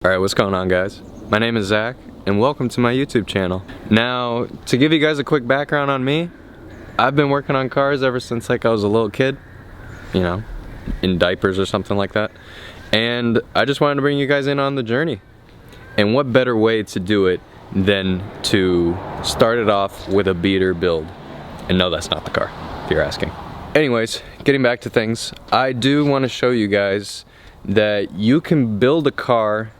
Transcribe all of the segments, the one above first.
Alright, what's going on, guys? My name is Zach, and welcome to my YouTube channel. Now, to give you guys a quick background on me, I've been working on cars ever since like I was a little kid, you know, in diapers or something like that. And I just wanted to bring you guys in on the journey. And what better way to do it than to start it off with a beater build. And no, that's not the car, if you're asking. Anyways, getting back to things, I do want to show you guys that you can build a car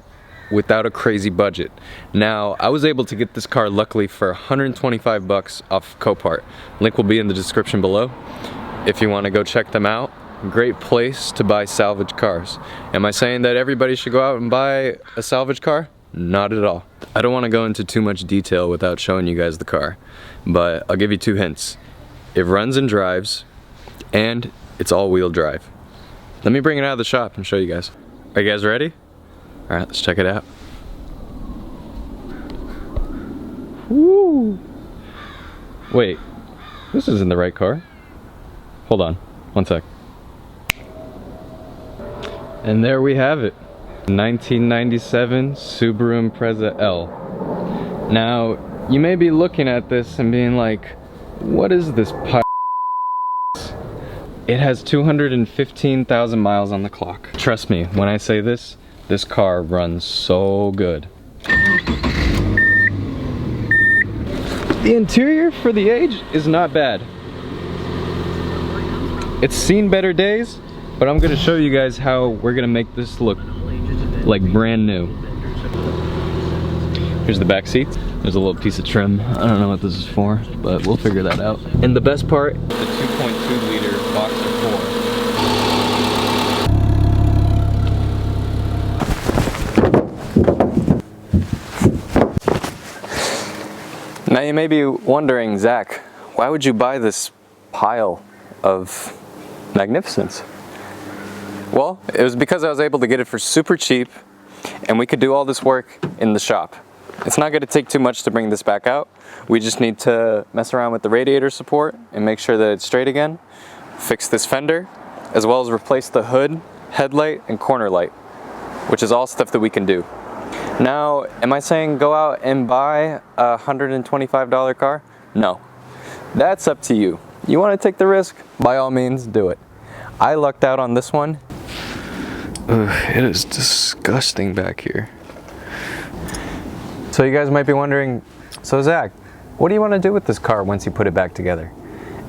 without a crazy budget. Now, I was able to get this car luckily for 125 bucks off Copart. Link will be in the description below if you want to go check them out. Great place to buy salvage cars. Am I saying that everybody should go out and buy a salvage car? Not at all. I don't want to go into too much detail without showing you guys the car, but I'll give you two hints. It runs and drives, and it's all-wheel drive. Let me bring it out of the shop and show you guys. Are you guys ready? Alright, let's check it out. Woo! Wait, this isn't the right car. Hold on, one sec. And there we have it. 1997 Subaru Impreza L. Now, you may be looking at this and being like, what is this pie? It has 215,000 miles on the clock. Trust me, when I say this car runs so good. The interior for the age is not bad. It's seen better days, but I'm gonna show you guys how we're gonna make this look like brand new. Here's the back seat. There's a little piece of trim. I don't know what this is for, but we'll figure that out. And the best part, the 2.2 liter boxer 4. Now you may be wondering, Zach, why would you buy this pile of magnificence? Well, it was because I was able to get it for super cheap, and we could do all this work in the shop. It's not going to take too much to bring this back out. We just need to mess around with the radiator support and make sure that it's straight again, fix this fender, as well as replace the hood, headlight, and corner light, which is all stuff that we can do. Now, am I saying go out and buy a $125 car? No. That's up to you. You want to take the risk? By all means, do it. I lucked out on this one. Ugh, it is disgusting back here. So you guys might be wondering, so Zach, what do you want to do with this car once you put it back together?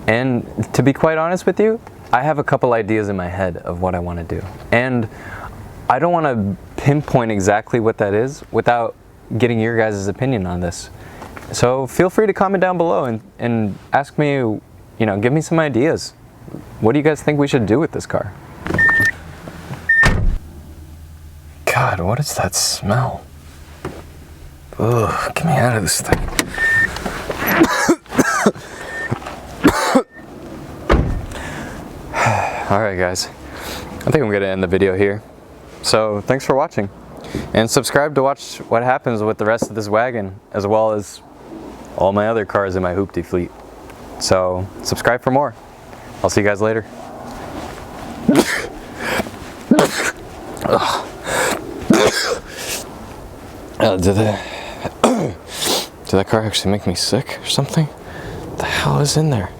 And to be quite honest with you, I have a couple ideas in my head of what I want to do. And I don't want to pinpoint exactly what that is without getting your guys' opinion on this. So feel free to comment down below and ask me, you know, give me some ideas. What do you guys think we should do with this car? God, what is that smell? Ugh, get me out of this thing. Alright guys, I think I'm going to end the video here. So thanks for watching. And subscribe to watch what happens with the rest of this wagon, as well as all my other cars in my hoopty fleet. So subscribe for more. I'll see you guys later. Did that car actually make me sick or something? What the hell is in there?